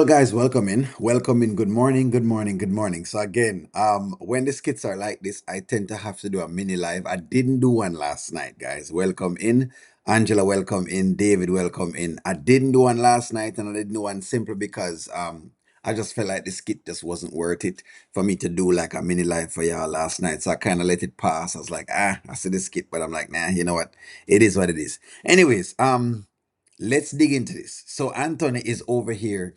Well, guys, welcome in. Welcome in. Good morning. Good morning. Good morning. So again, when the skits are like this, I tend to have to do a mini live. I didn't do one last night, guys. Welcome in. Angela, welcome in. David, welcome in. I didn't do one last night, and I didn't do one simply because I just felt like the skit just wasn't worth it for me to do like a mini live for y'all last night. So I kind of let it pass. I was like, I see the skit, but I'm like, nah, you know what? It is what it is. Anyways, let's dig into this. So Anthony is over here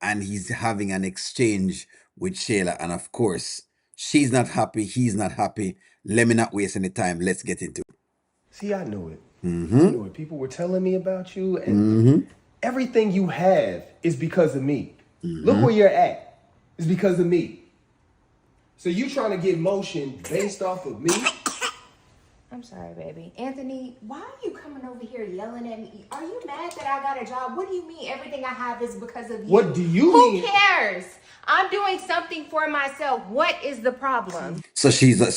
and he's having an exchange with Shayla. And of course, she's not happy. He's not happy. Let me not waste any time. Let's get into it. See, I knew it. I Mm-hmm. knew it. People were telling me about you, and Mm-hmm. everything you have is because of me. Look Mm-hmm. where you're at. It's because of me. So you trying to get motion based off of me? I'm sorry, baby. Anthony, why are you coming over here yelling at me? Are you mad that I got a job? What do you mean everything I have is because of you? What do you Who mean? cares? I'm doing something for myself. What is the problem? So she's upset.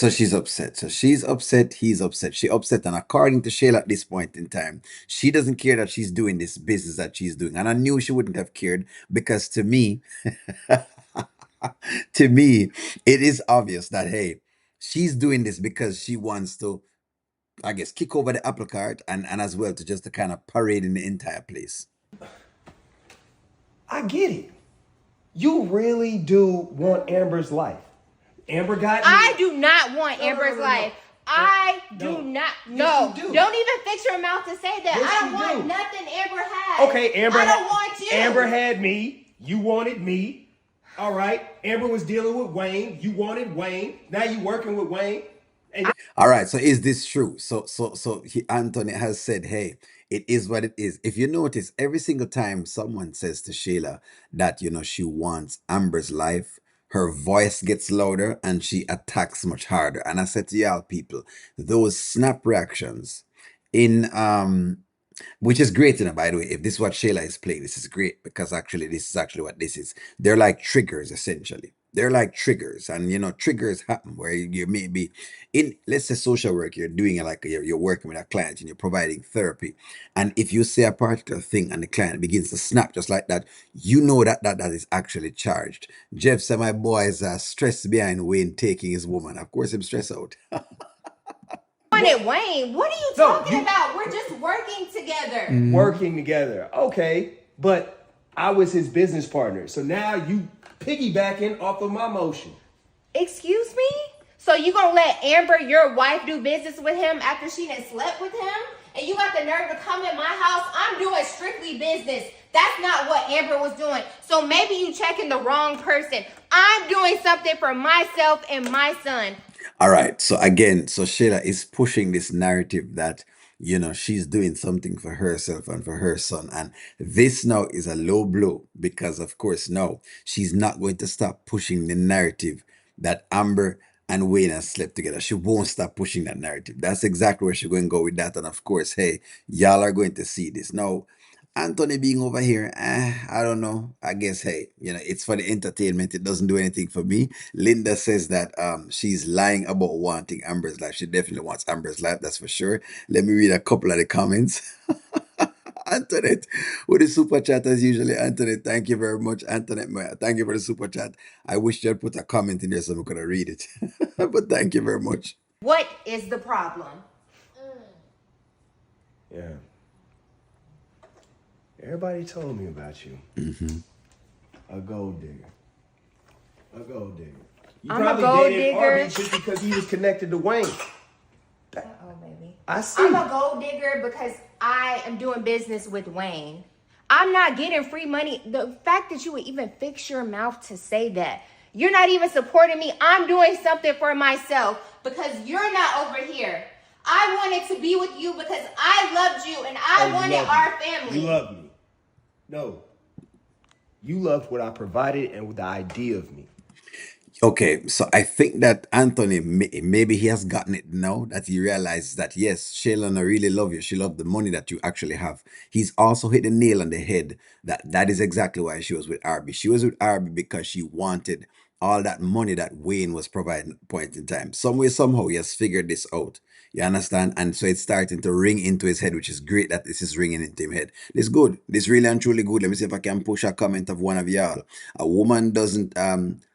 So she's upset. He's upset. She upset, and according to Shayla, at this point in time, she doesn't care that she's doing this business that she's doing. And I knew she wouldn't have cared because to me, to me, it is obvious that hey, she's doing this because she wants to, I guess, kick over the apple cart and as well to just to kind of parade in the entire place. I get it. You really do want Amber's life. Amber got me. I do not want No, no, Amber's no, no, no. life. I No. do not. Yes, No. you do. Don't even fix your mouth to say that. Yes, I don't you want do. nothing Amber has. Okay, Amber. I don't want you. Amber had me. You wanted me. All right. Amber was dealing with Wayne. You wanted Wayne. Now you working with Wayne. And All right, so is this true? Anthony has said, hey, it is what it is. If you notice, every single time someone says to Shayla that, she wants Amber's life, her voice gets louder and she attacks much harder. And I said to y'all people, those snap reactions in which is great, by the way. If this is what Shayla is playing, this is great because actually, this is actually what this is. They're like triggers, essentially. They're like triggers, and triggers happen where you may be in, let's say, social work. You're doing it like you're working with a client and you're providing therapy, and if you say a particular thing and the client begins to snap just like that, you know that is actually charged. Jeff said, "My boy is stressed behind Wayne taking his woman. Of course, him stressed out." wanted Wayne. What are you no, talking you about? We're just working together. working together. Okay. But I was his business partner. So now you piggybacking off of my motion. Excuse me? So you gonna let Amber, your wife, do business with him after she done slept with him? And you got the nerve to come in my house? I'm doing strictly business. That's not what Amber was doing. So maybe you checking the wrong person. I'm doing something for myself and my son. All right. So again, so Shayla is pushing this narrative that, she's doing something for herself and for her son. And this now is a low blow because, of course, now she's not going to stop pushing the narrative that Amber and Wayne have slept together. She won't stop pushing that narrative. That's exactly where she's going to go with that. And of course, hey, y'all are going to see this. Now, Anthony being over here, I don't know. I guess, hey, it's for the entertainment. It doesn't do anything for me. Linda says that she's lying about wanting Amber's life. She definitely wants Amber's life, that's for sure. Let me read a couple of the comments. Antoinette with the super chat as usually. Antoinette, thank you very much. Antoinette, thank you for the super chat. I wish you'd put a comment in there so we could read it. But thank you very much. What is the problem? Yeah. Everybody told me about you. A gold digger. A gold digger. You I'm a probably gold dated digger. Arby just because he was connected to Wayne. Uh-oh, baby. I see. I'm a gold digger because I am doing business with Wayne. I'm not getting free money. The fact that you would even fix your mouth to say that, you're not even supporting me. I'm doing something for myself because you're not over here. I wanted to be with you because I loved you and I you wanted love our me. family. You love me. No. You loved what I provided and with the idea of me. Okay, so I think that Anthony, maybe he has gotten it now that he realizes that yes, Shayla, I really love you. She loved the money that you actually have. He's also hit the nail on the head that that is exactly why she was with Arby. She was with Arby because she wanted all that money that Wayne was providing at the point in time. Some way, somehow, he has figured this out. You understand? And so it's starting to ring into his head, which is great that this is ringing into his head. This good. This really and truly good. Let me see if I can push a comment of one of y'all. A woman doesn't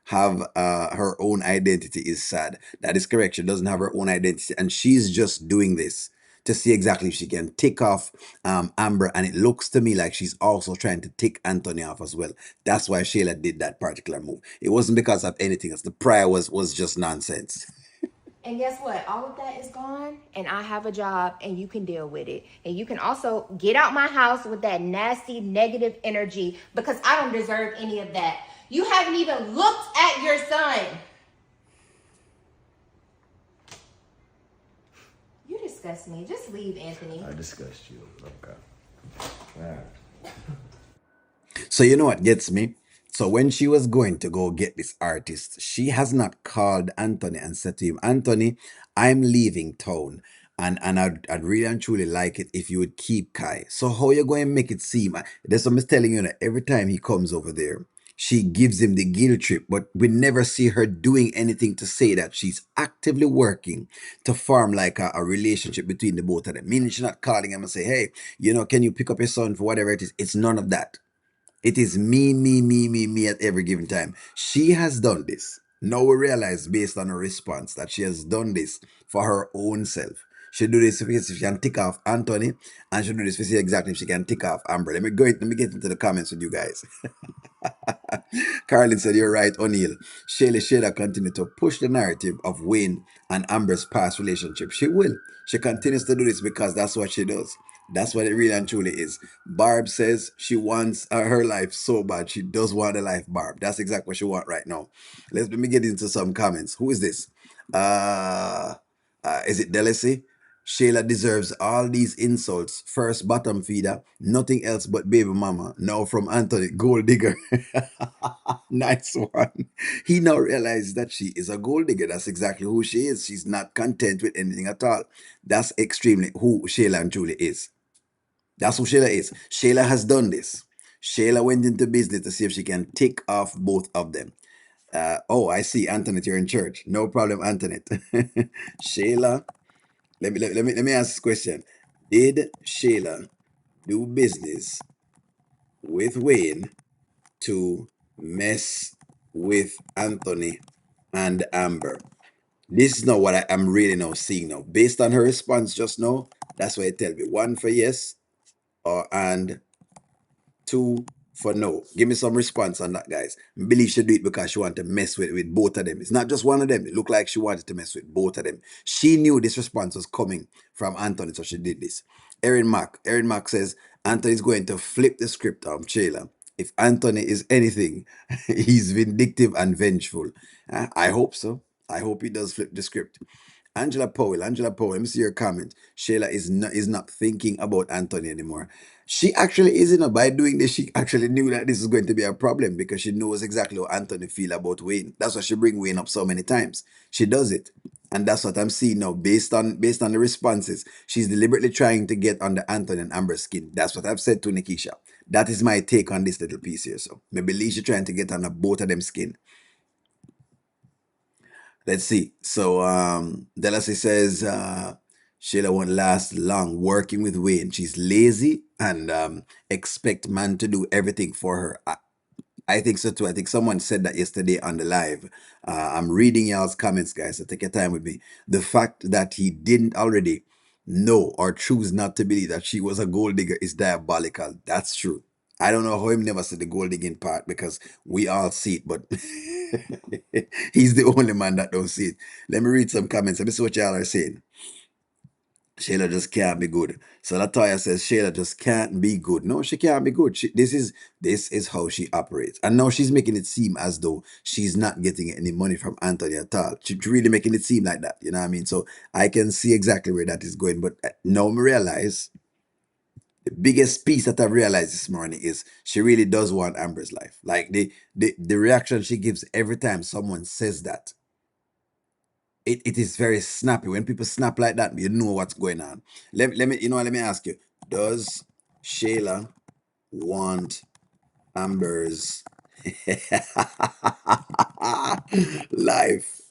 have her own identity is sad. That is correct. She doesn't have her own identity, and she's just doing this to see exactly if she can tick off Amber. And it looks to me like she's also trying to tick Anthony off as well. That's why Shayla did that particular move. It wasn't because of anything else. The prior was just nonsense. And guess what? All of that is gone, and I have a job, and you can deal with it. And you can also get out my house with that nasty, negative energy because I don't deserve any of that. You haven't even looked at your son. You disgust me. Just leave, Anthony. I discussed you. Okay. All right. So you know what gets me? So when she was going to go get this artist, she has not called Anthony and said to him, Anthony, I'm leaving town. And I'd really and truly like it if you would keep Kai. So how you going to make it seem? That's what I'm telling you, that every time he comes over there, she gives him the guilt trip, but we never see her doing anything to say that she's actively working to form like a relationship between the both of them. Meaning she's not calling him and say, hey, can you pick up your son for whatever it is? It's none of that. It is me, me, me, me, me at every given time. She has done this. Now we realize, based on her response, that she has done this for her own self. She do this if she can tick off Anthony, and she do this to see exactly if she can tick off Amber. Let me get into the comments with you guys. Carlin said, you're right, O'Neill. Shayla continued to push the narrative of Wayne and Amber's past relationship. She will. She continues to do this because that's what she does. That's what it really and truly is. Barb says she wants her life so bad. She does want a life, Barb. That's exactly what she wants right now. Let me get into some comments. Who is this? Uh, is it Delacy? Shayla deserves all these insults. First bottom feeder, nothing else but baby mama. Now from Anthony, gold digger. Nice one. He now realizes that she is a gold digger. That's exactly who she is. She's not content with anything at all. That's extremely who Shayla and Julie is. That's who Shayla is. Shayla has done this. Shayla went into business to see if she can tick off both of them. Oh, I see, Antoinette, you're in church. No problem, Antoinette. Shayla, let me ask this question. Did Shayla do business with Wayne to mess with Anthony and Amber? This is not what I'm really now seeing now. Based on her response just now, that's what it tells me. One for yes, or and two for no. Give me some response on that, guys. I believe she do it because she wanted to mess with both of them. It's not just one of them. It looked like she wanted to mess with both of them. She knew this response was coming from Anthony, so she did this. Erin Mack says Anthony's going to flip the script on Shayla. If Anthony is anything, he's vindictive and vengeful. I hope so. I hope he does flip the script. Angela Powell, let me see your comment. Shayla is not thinking about Anthony anymore. She actually is, by doing this, she actually knew that this is going to be a problem because she knows exactly how Anthony feel about Wayne. That's why she bring Wayne up so many times. She does it. And that's what I'm seeing now, based on the responses. She's deliberately trying to get under Anthony and Amber's skin. That's what I've said to Nikisha. That is my take on this little piece here. So maybe she's trying to get under both of them skin. Let's see. So Delasi says Shayla won't last long working with Wayne. She's lazy and expect man to do everything for her. I think so too. I think someone said that yesterday on the live. I'm reading y'all's comments, guys, so take your time with me. The fact that he didn't already know or choose not to believe that she was a gold digger is diabolical. That's true. I don't know how him never said the gold digging part because we all see it, but he's the only man that don't see it. Let me read some comments. Let me see what y'all are saying. Shayla just can't be good. So Latoya says Shayla just can't be good. No, she can't be good. This is how she operates. And now she's making it seem as though she's not getting any money from Anthony at all. She's really making it seem like that. You know what I mean? So I can see exactly where that is going. But now I realize the biggest piece that I've realized this morning is she really does want Amber's life. Like the reaction she gives every time someone says that, it is very snappy. When people snap like that, you know what's going on. Let me ask you, does Shayla want Amber's Life.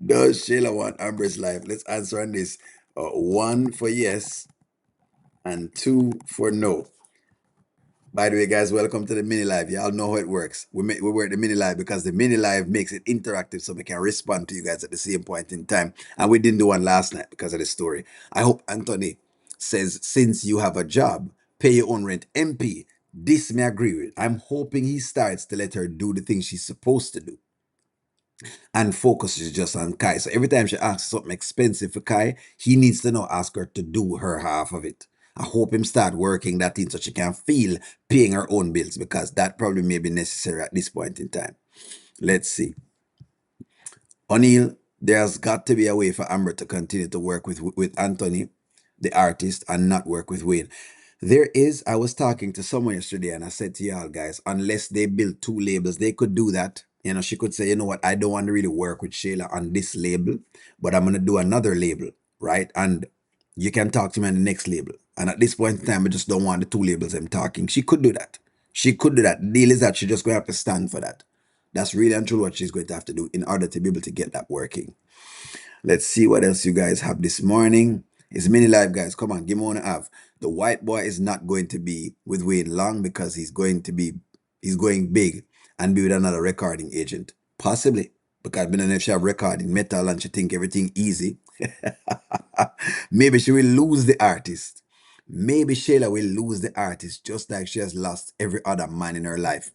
Does Shayla want Amber's life? Let's answer on this. One for yes and two for no. By the way, guys, welcome to the mini live. Y'all know how it works. We work the mini live because the mini live makes it interactive so we can respond to you guys at the same point in time. And we didn't do one last night because of the story. I hope Anthony says, since you have a job, pay your own rent. MP, this may agree with. I'm hoping he starts to let her do the things she's supposed to do and focuses just on Kai. So every time she asks something expensive for Kai, he needs to now ask her to do her half of it. I hope him start working that in so she can feel paying her own bills because that probably may be necessary at this point in time. Let's see. O'Neill, there's got to be a way for Amber to continue to work with Anthony, the artist, and not work with Wayne. There is, I was talking to someone yesterday and I said to y'all guys, unless they build two labels, they could do that. You know, she could say, you know what, I don't want to really work with Shayla on this label, but I'm going to do another label, right? And you can talk to me on the next label. And at this point in time, I just don't want the two labels I'm talking. She could do that. She could do that. The deal is that she just going to have to stand for that. That's really and truly what she's going to have to do in order to be able to get that working. Let's see what else you guys have this morning. It's mini live, guys. Come on, give me one have. The white boy is not going to be with Wayne long because he's going big and be with another recording agent. Possibly. Because I don't know if she have recording metal and she think everything easy. Maybe she will lose the artist. Maybe Shayla will lose the artist just like she has lost every other man in her life.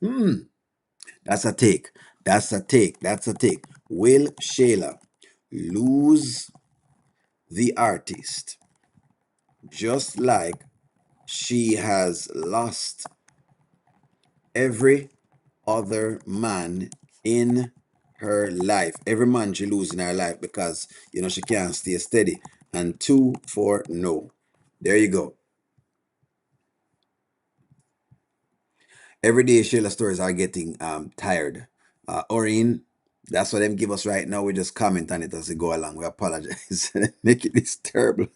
That's a take. That's a take. That's a take. Will Shayla lose the artist just like she has lost every other man in her life? Every man she loses in her life because, she can't stay steady. And two for no. There you go. Every day Shayla stories are getting tired. Oreen, that's what them give us right now. We just comment on it as we go along. We apologize. Make it this terrible.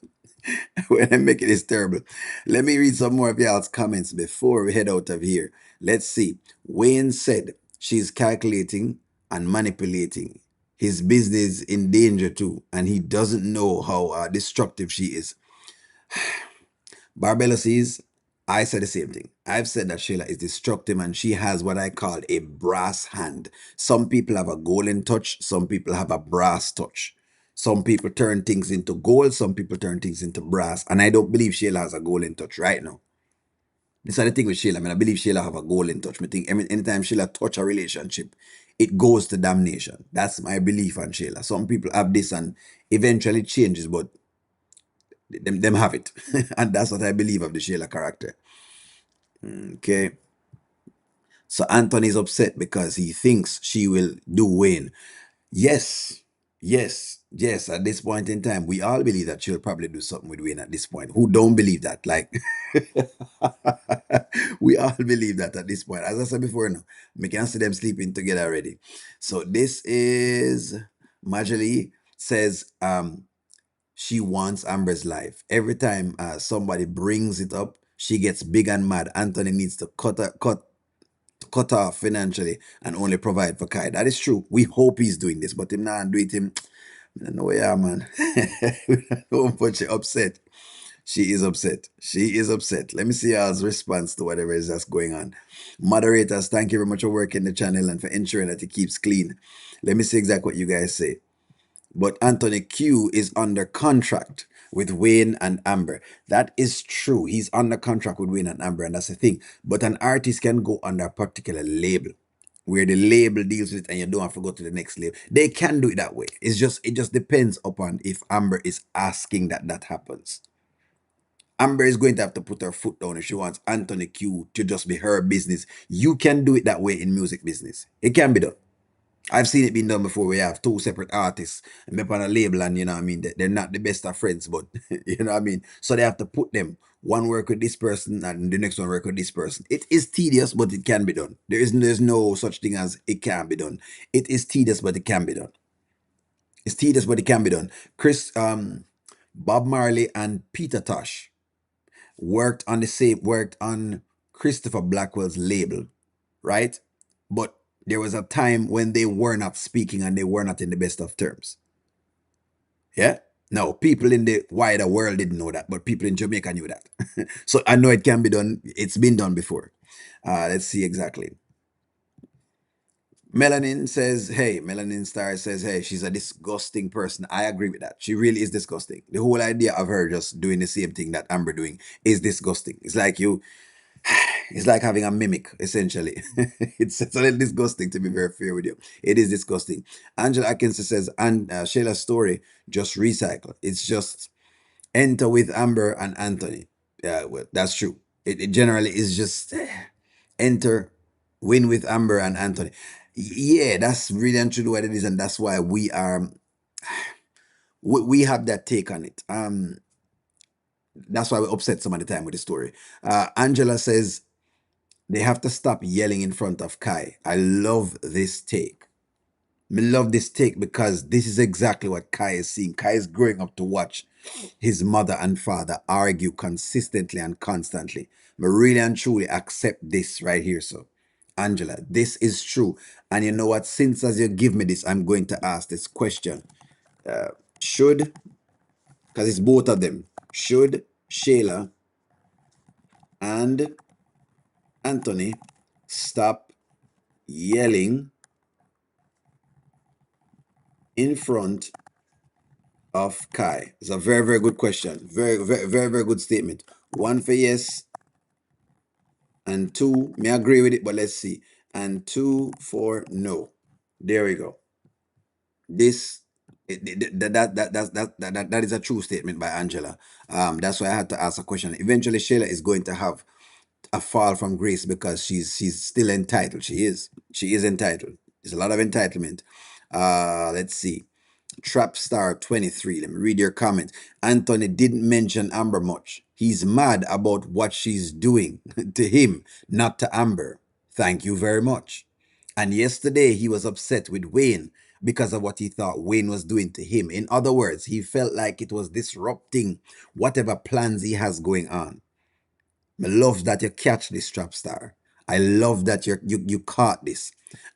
When I make it this terrible. Let me read some more of y'all's comments before we head out of here. Let's see. Wayne said she's calculating and manipulating. His business in danger too, and he doesn't know how destructive she is. Barbella says, I said the same thing. I've said that Shayla is destructive and she has what I call a brass hand. Some people have a golden touch, some people have a brass touch. Some people turn things into gold, some people turn things into brass. And I don't believe Shayla has a golden touch right now. This is the thing with Shayla. I mean, I believe Shayla have a golden touch. I think anytime Shayla touch a relationship, it goes to damnation. That's my belief on Shayla. Some people have this and eventually it changes, but them have it. And that's what I believe of the Shayla character. Okay. So Anthony's upset because he thinks she will do Wayne. Yes. Yes. Yes. At this point in time, we all believe that she'll probably do something with Wayne at this point. Who don't believe that? Like, we all believe that at this point. As I said before, no, we can see them sleeping together already. So this is Marjorie says, she wants Amber's life. Every time somebody brings it up, she gets big and mad. Anthony needs to cut off financially and only provide for Kai. That is true. We hope he's doing this, but him not do it. I don't know, yeah, man. Don't put you upset. She is upset. She is upset. Let me see y'all's response to whatever is that's going on. Moderators, thank you very much for working the channel and for ensuring that it keeps clean. Let me see exactly what you guys say. But Anthony Q is under contract with Wayne and Amber. That is true. He's under contract with Wayne and Amber, and that's the thing. But an artist can go under a particular label where the label deals with it and you don't have to go to the next label. They can do it that way. It just depends upon if Amber is asking that happens. Amber is going to have to put her foot down if she wants Anthony Q to just be her business. You can do it that way in music business. It can be done. I've seen it being done before. We have two separate artists and up on a label, and you know what I mean, they're not the best of friends, but you know what I mean. So they have to put them one work with this person and the next one work with this person. It is tedious, but it can be done. There's no such thing as it can be done. It is tedious, but it can be done. It's tedious, but it can be done. Bob Marley and Peter Tosh worked on Christopher Blackwell's label, right? But There was a time when they were not speaking and they were not in the best of terms. Yeah. No, people in the wider world didn't know that, but people in Jamaica knew that. So I know it can be done. It's been done before. Let's see exactly. Melanin says, hey, Melanin Star says, hey, she's a disgusting person. I agree with that. She really is disgusting. The whole idea of her just doing the same thing that Amber doing is disgusting. It's like it's like having a mimic, essentially. It's a little disgusting, to be very fair with you. It is disgusting. Angela Atkinson says, and Shayla's story, just recycle. It's just enter with Amber and Anthony. Yeah, well, that's true. It generally is just enter, win with Amber and Anthony. Yeah, that's really and truly what it is, and that's why we have that take on it. That's why we're upset some of the time with the story. Angela says they have to stop yelling in front of Kai. I love this take. I love this take because this is exactly what Kai is seeing. Kai is growing up to watch his mother and father argue consistently and constantly. But really and truly accept this right here, so Angela, this is true. And you know what? Since as you give me this, I'm going to ask this question. Should, because it's both of them, should Shayla and Anthony stop yelling in front of Kai? It's a very, very good question. Very, very, very, very good statement. One for yes, and two, may I agree with it, but let's see. And two for no. There we go. This that is a true statement by Angela. That's why I had to ask a question. Eventually, Shayla is going to have a fall from grace because she's still entitled. She is entitled. There's a lot of entitlement. Let's see. Trapstar 23. Let me read your comment. Anthony didn't mention Amber much. He's mad about what she's doing to him, not to Amber. Thank you very much. And yesterday he was upset with Wayne because of what he thought Wayne was doing to him. In other words, he felt like it was disrupting whatever plans he has going on. I love that you catch this, Trapstar. I love that you caught this.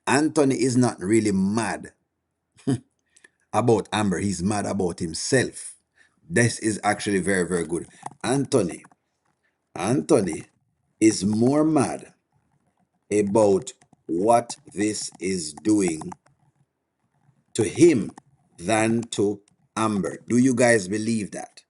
Anthony is not really mad about Amber. He's mad about himself. This is actually very, very good. Anthony, Anthony is more mad about what this is doing to him than to Amber. Do you guys believe that?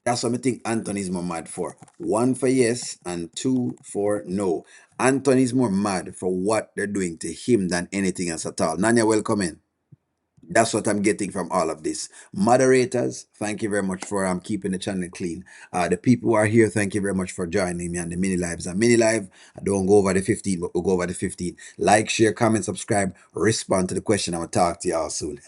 That's what I think Anthony's more mad for. One for yes and two for no. Anthony's more mad for what they're doing to him than anything else at all. Nanya, welcome in. That's what I'm getting from all of this. Moderators, thank you very much for keeping the channel clean. The people who are here, thank you very much for joining me on the mini lives. And mini live, I don't go over the 15, but we'll go over the 15. Like, share, comment, subscribe, respond to the question. I'm gonna talk to y'all soon.